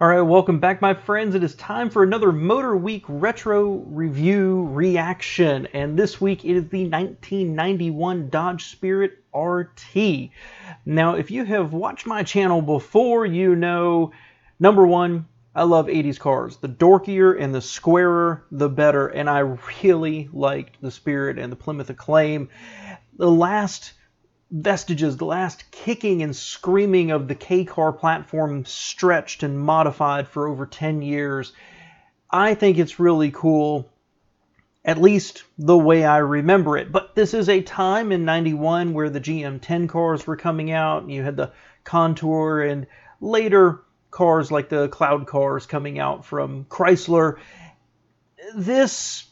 Alright, welcome back my friends. It is time for another Motorweek Retro review reaction. And this week it is the 1991 Dodge Spirit RT. Now, if you have watched my channel before, you know, number one, I love 80s cars. The dorkier and the squarer, the better. And I really liked the Spirit and the Plymouth Acclaim. The last vestiges, the last kicking and screaming of the K-car platform stretched and modified for over 10 years. I think it's really cool, at least the way I remember it. But this is a time in 91 where the GM10 cars were coming out. You had the Contour and later cars like the Cloud cars coming out from Chrysler. This,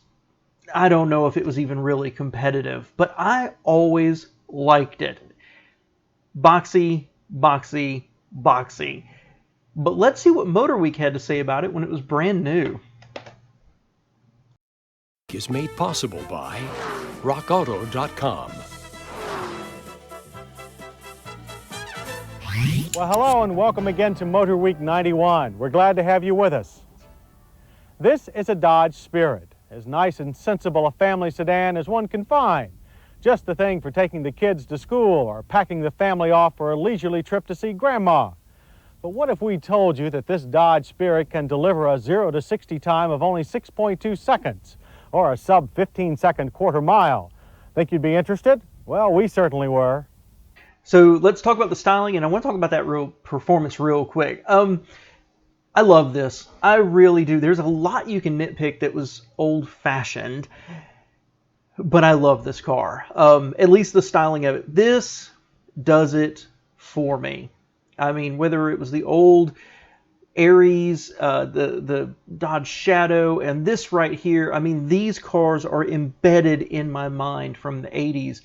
I don't know if it was even really competitive, but I always liked it. Boxy, boxy, boxy. But let's see what Motorweek had to say about it when it was brand new. Is made possible by rockauto.com. Well, hello and welcome again to Motorweek 91. We're glad to have you with us. This is a Dodge Spirit, as nice and sensible a family sedan as one can find. Just the thing for taking the kids to school or packing the family off for a leisurely trip to see Grandma. But what if we told you that this Dodge Spirit can deliver a 0 to 60 time of only 6.2 seconds or a sub 15-second quarter mile? Think you'd be interested? Well, we certainly were. So let's talk about the styling, and I want to talk about that real performance real quick. I love this. I really do. There's a lot you can nitpick that was old-fashioned, but I love this car. At least the styling of it. This does it for me. I mean, whether it was the old Aries, the Dodge Shadow, and this right here, I mean, these cars are embedded in my mind from the 80s.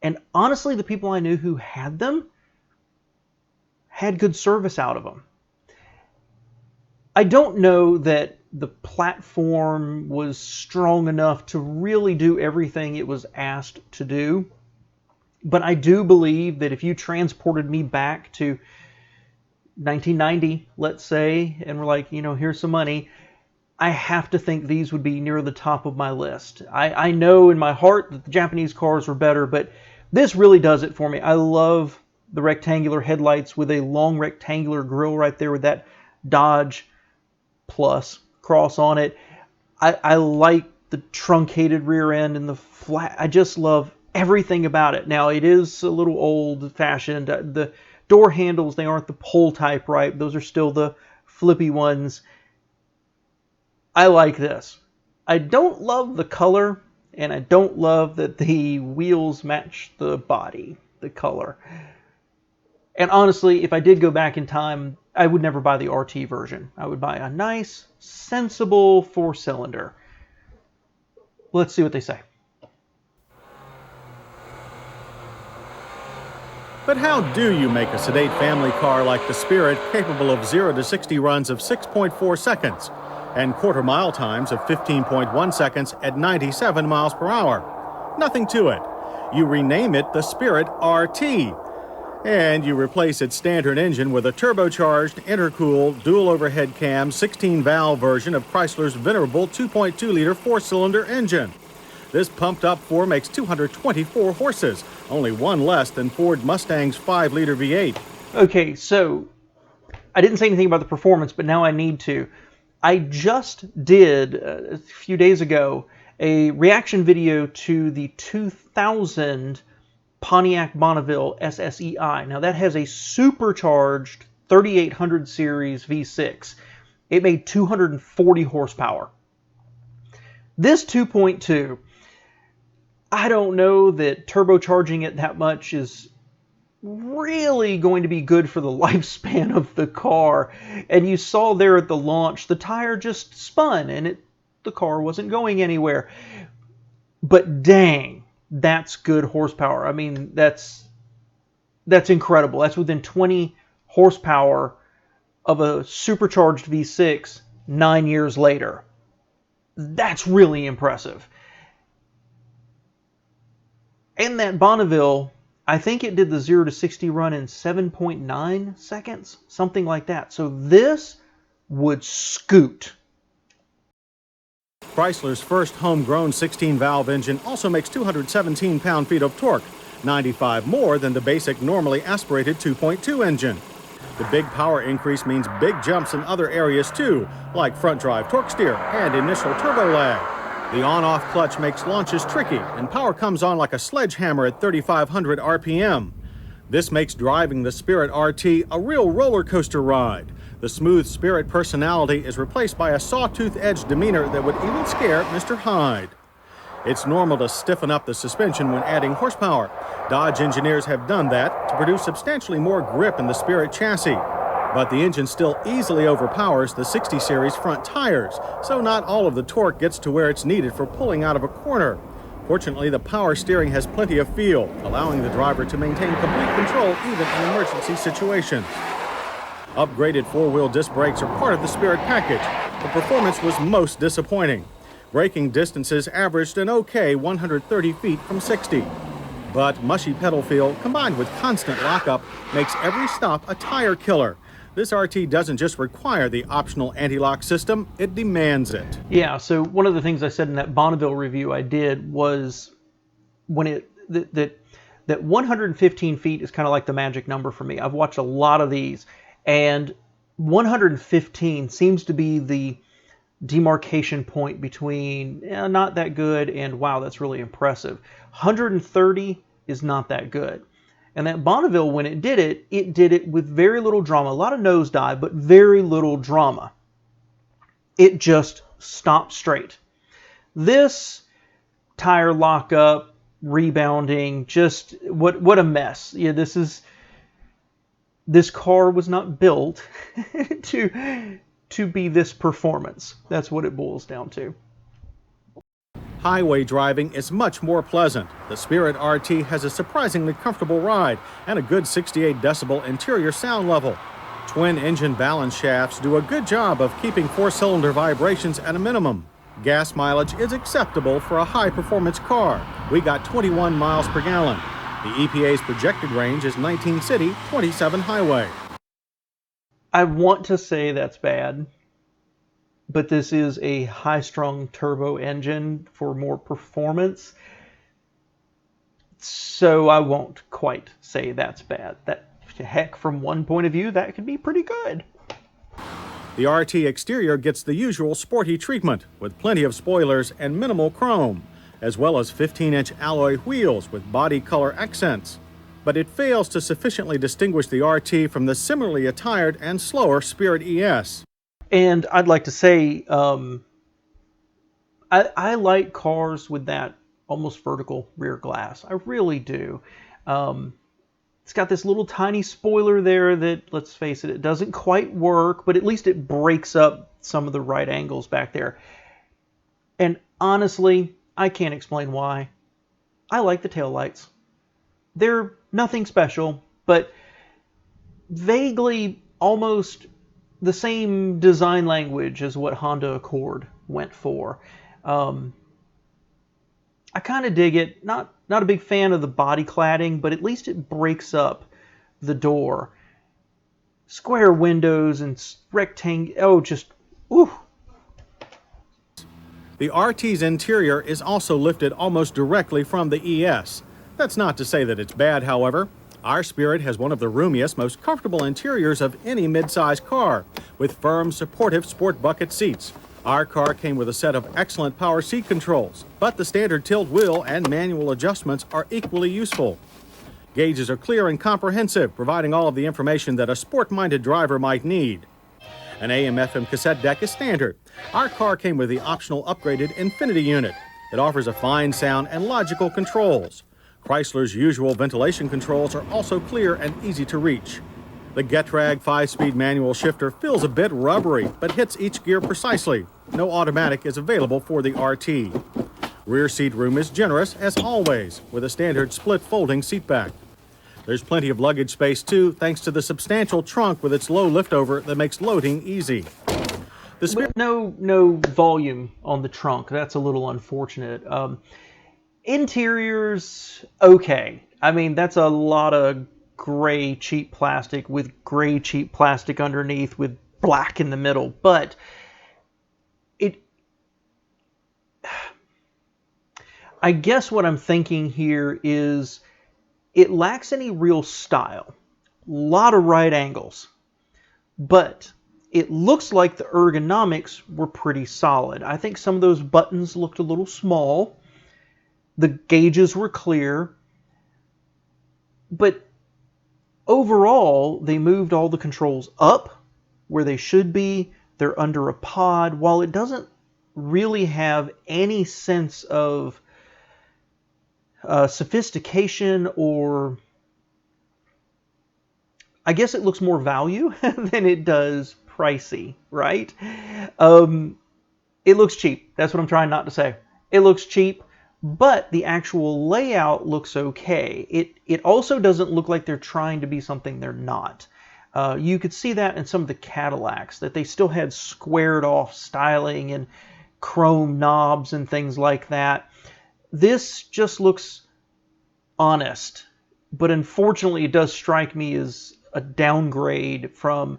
And honestly, the people I knew who had them had good service out of them. I don't know that the platform was strong enough to really do everything it was asked to do. But I do believe that if you transported me back to 1990, let's say, and we're like, you know, here's some money, I have to think these would be near the top of my list. I know in my heart that the Japanese cars were better, but this really does it for me. I love the rectangular headlights with a long rectangular grille right there with that Dodge Plus cross on it. I like the truncated rear end and the flat. I just love everything about it. Now, it is a little old-fashioned. The door handles, they aren't the pull type, right? Those are still the flippy ones. I like this. I don't love the color, and I don't love that the wheels match the body, the color. And honestly, if I did go back in time, I would never buy the RT version. I would buy a nice, sensible 4-cylinder. Let's see what they say. But how do you make a sedate family car like the Spirit capable of 0 to 60 runs of 6.4 seconds and quarter mile times of 15.1 seconds at 97 miles per hour? Nothing to it. You rename it the Sprirt RT. And you replace its standard engine with a turbocharged, intercooled, dual overhead cam, 16-valve version of Chrysler's venerable 2.2-liter 4-cylinder engine. This pumped-up 4 makes 224 horses, only one less than Ford Mustang's 5-liter V8. Okay, so I didn't say anything about the performance, but now I need to. I just did, a few days ago, a reaction video to the 2000 Pontiac Bonneville SSEI. Now that has a supercharged 3800 series V6. It made 240 horsepower. This 2.2, I don't know that turbocharging it that much is really going to be good for the lifespan of the car. And you saw there at the launch, the tire just spun and the car wasn't going anywhere. But dang, that's good horsepower. I mean, that's incredible. That's within 20 horsepower of a supercharged V6 9 years later. That's really impressive. And that Bonneville, I think it did the 0 to 60 run in 7.9 seconds, something like that. So this would scoot. Chrysler's first homegrown 16-valve engine also makes 217 pound-feet of torque, 95 more than the basic normally aspirated 2.2 engine. The big power increase means big jumps in other areas too, like front drive torque steer and initial turbo lag. The on-off clutch makes launches tricky, and power comes on like a sledgehammer at 3,500 RPM. This makes driving the Sprirt RT a real roller coaster ride. The smooth Sprirt personality is replaced by a sawtooth-edged demeanor that would even scare Mr. Hyde. It's normal to stiffen up the suspension when adding horsepower. Dodge engineers have done that to produce substantially more grip in the Sprirt chassis. But the engine still easily overpowers the 60 series front tires, so not all of the torque gets to where it's needed for pulling out of a corner. Fortunately, the power steering has plenty of feel, allowing the driver to maintain complete control even in emergency situations. Upgraded four-wheel disc brakes are part of the Sprirt package. The performance was most disappointing. Braking distances averaged an okay 130 feet from 60. But mushy pedal feel combined with constant lockup makes every stop a tire killer. This RT doesn't just require the optional anti-lock system, it demands it. Yeah, so one of the things I said in that Bonneville review I did was when that 115 feet is kind of like the magic number for me. I've watched a lot of these, and 115 seems to be the demarcation point between not that good and wow, that's really impressive. 130 is not that good. And that Bonneville, when it did it with very little drama. A lot of nosedive, but very little drama. It just stopped straight. This tire lockup, rebounding, just what a mess. Yeah, this car was not built to be this performance. That's what it boils down to. Highway driving is much more pleasant. The Sprirt RT has a surprisingly comfortable ride and a good 68 decibel interior sound level. Twin engine balance shafts do a good job of keeping four-cylinder vibrations at a minimum. Gas mileage is acceptable for a high-performance car. We got 21 miles per gallon. The EPA's projected range is 19 city, 27 highway. I want to say that's bad, but this is a high-strung turbo engine for more performance, so I won't quite say that's bad. That, heck, from one point of view, that could be pretty good. The RT exterior gets the usual sporty treatment, with plenty of spoilers and minimal chrome, as well as 15-inch alloy wheels with body color accents. But it fails to sufficiently distinguish the RT from the similarly attired and slower Sprirt ES. And I'd like to say, I like cars with that almost vertical rear glass. I really do. It's got this little tiny spoiler there that, let's face it, it doesn't quite work, but at least it breaks up some of the right angles back there. And honestly, I can't explain why. I like the taillights. They're nothing special, but vaguely almost the same design language as what Honda Accord went for. I kind of dig it. Not a big fan of the body cladding, but at least it breaks up the door. Square windows and rectangle. Oh, just ooh. The RT's interior is also lifted almost directly from the ES. That's not to say that it's bad, however. Our Sprirt has one of the roomiest, most comfortable interiors of any mid-size car, with firm, supportive sport bucket seats. Our car came with a set of excellent power seat controls, but the standard tilt wheel and manual adjustments are equally useful. Gauges are clear and comprehensive, providing all of the information that a sport-minded driver might need. An AM/FM cassette deck is standard. Our car came with the optional upgraded Infinity unit. It offers a fine sound and logical controls. Chrysler's usual ventilation controls are also clear and easy to reach. The Getrag 5-speed manual shifter feels a bit rubbery, but hits each gear precisely. No automatic is available for the RT. Rear seat room is generous, as always, with a standard split folding seat back. There's plenty of luggage space, too, thanks to the substantial trunk with its low liftover that makes loading easy. No volume on the trunk. That's a little unfortunate. Interiors, okay. I mean, that's a lot of gray cheap plastic with gray cheap plastic underneath with black in the middle. But I guess what I'm thinking here is it lacks any real style. A lot of right angles. But it looks like the ergonomics were pretty solid. I think some of those buttons looked a little small. The gauges were clear. But overall, they moved all the controls up where they should be. They're under a pod. While it doesn't really have any sense of sophistication, or I guess it looks more value than it does pricey, right? It looks cheap. That's what I'm trying not to say. It looks cheap, but the actual layout looks okay. It also doesn't look like they're trying to be something they're not. You could see that in some of the Cadillacs, that they still had squared off styling and chrome knobs and things like that. This just looks honest, but unfortunately it does strike me as a downgrade from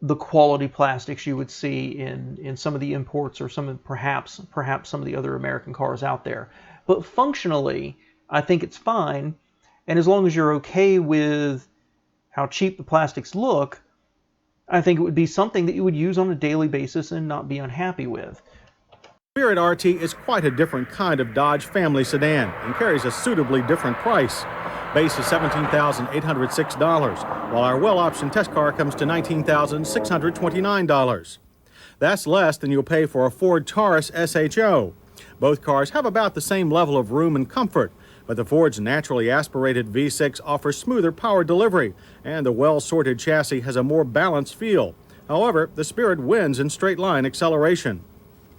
the quality plastics you would see in some of the imports, or perhaps some of the other American cars out there. But functionally, I think it's fine, and as long as you're okay with how cheap the plastics look, I think it would be something that you would use on a daily basis and not be unhappy with. Sprirt RT is quite a different kind of Dodge family sedan and carries a suitably different price. Base is $17,806, while our well-optioned test car comes to $19,629. That's less than you'll pay for a Ford Taurus SHO. Both cars have about the same level of room and comfort, but the Ford's naturally aspirated V6 offers smoother power delivery, and the well-sorted chassis has a more balanced feel. However, the Sprirt wins in straight-line acceleration.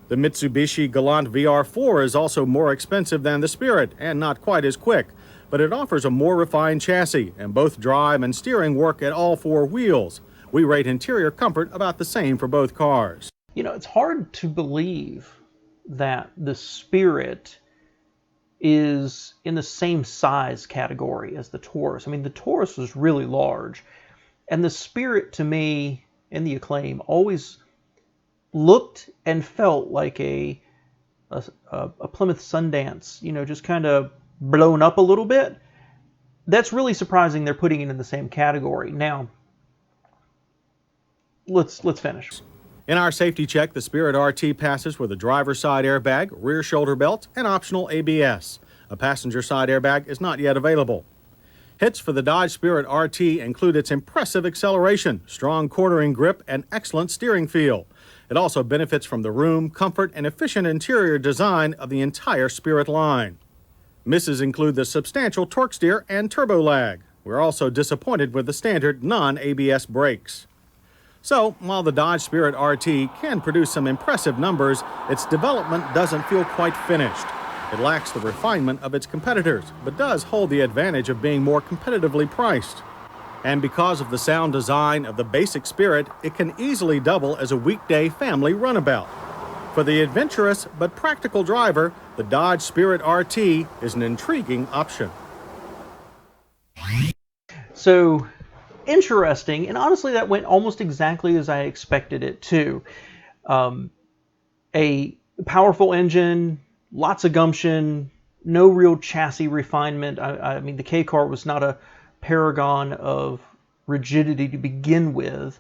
The Mitsubishi Galant VR4 is also more expensive than the Sprirt and not quite as quick, but it offers a more refined chassis, and both drive and steering work at all four wheels. We rate interior comfort about the same for both cars. You know, it's hard to believe that the Sprirt is in the same size category as the Taurus. I mean, the Taurus was really large, and the Sprirt, to me, and the Acclaim, always looked and felt like a Plymouth Sundance, you know, just kind of blown up a little bit. That's really surprising they're putting it in the same category. Now, let's finish. In our safety check, the Sprirt RT passes with a driver's side airbag, rear shoulder belt, and optional ABS. A passenger side airbag is not yet available. Hits for the Dodge Sprirt RT include its impressive acceleration, strong cornering grip, and excellent steering feel. It also benefits from the room, comfort, and efficient interior design of the entire Sprirt line. Misses include the substantial torque steer and turbo lag. We're also disappointed with the standard non-ABS brakes. So, while the Dodge Sprirt RT can produce some impressive numbers, its development doesn't feel quite finished. It lacks the refinement of its competitors, but does hold the advantage of being more competitively priced. And because of the sound design of the basic Sprirt, it can easily double as a weekday family runabout. For the adventurous but practical driver, the Dodge Sprirt RT is an intriguing option. So, interesting, and honestly that went almost exactly as I expected it to. A powerful engine, lots of gumption, no real chassis refinement. I mean, the K-Car was not a paragon of rigidity to begin with.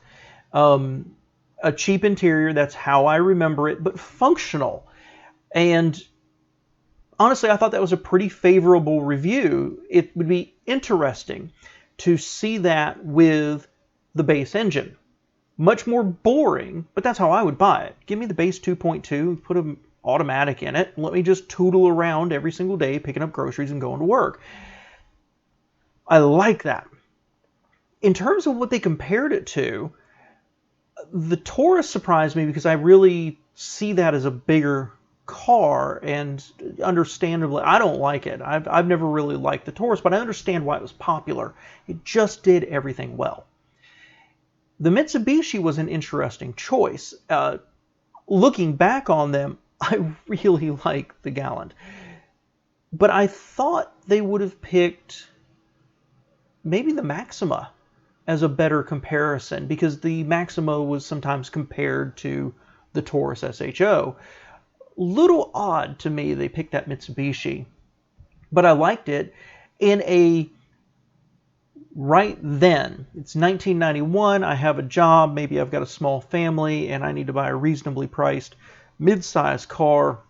A cheap interior, that's how I remember it, but functional. And honestly, I thought that was a pretty favorable review. It would be interesting to see that with the base engine. Much more boring, but that's how I would buy it. Give me the base 2.2, put an automatic in it, and let me just tootle around every single day, picking up groceries and going to work. I like that. In terms of what they compared it to, the Taurus surprised me because I really see that as a bigger car, and understandably, I don't like it. I've never really liked the Taurus, but I understand why it was popular. It just did everything well. The Mitsubishi was an interesting choice. Looking back on them, I really like the Galant. But I thought they would have picked maybe the Maxima as a better comparison, because the Maximo was sometimes compared to the Taurus SHO. Little odd to me they picked that Mitsubishi, but I liked it in a right then. It's 1991, I have a job, maybe I've got a small family, and I need to buy a reasonably priced mid-size car.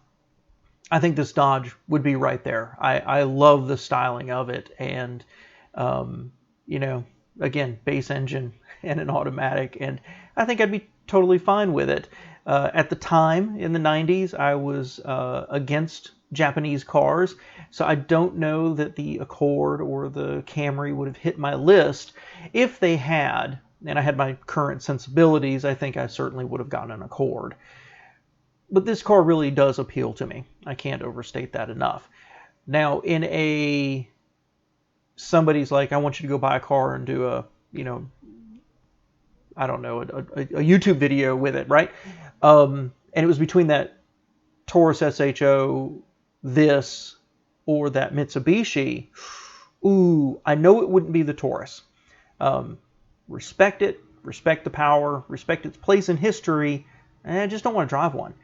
I think this Dodge would be right there. I love the styling of it, and you know, again, base engine and an automatic, and I think I'd be totally fine with it. At the time, in the 90s, I was against Japanese cars, so I don't know that the Accord or the Camry would have hit my list. If they had, and I had my current sensibilities, I think I certainly would have gotten an Accord. But this car really does appeal to me. I can't overstate that enough. Now, in a... somebody's like, I want you to go buy a car and do a, you know, I don't know, a YouTube video with it, right? And it was between that Taurus SHO, this, or that Mitsubishi. Ooh, I know it wouldn't be the Taurus. Respect it, respect the power, respect its place in history, and I just don't want to drive one.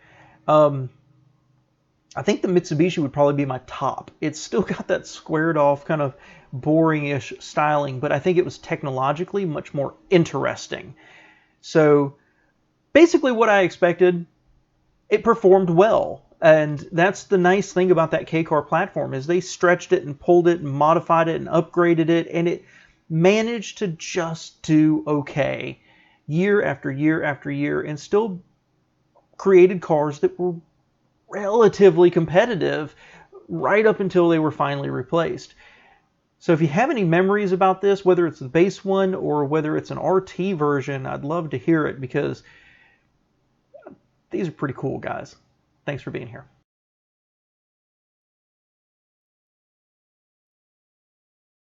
I think the Mitsubishi would probably be my top. It's still got that squared off kind of boring-ish styling, but I think it was technologically much more interesting. So basically what I expected, it performed well. And that's the nice thing about that K-Car platform, is they stretched it and pulled it and modified it and upgraded it, and it managed to just do okay year after year after year, and still created cars that were relatively competitive right up until they were finally replaced. So if you have any memories about this, whether it's the base one or whether it's an RT version, I'd love to hear it, because these are pretty cool, guys. Thanks for being here.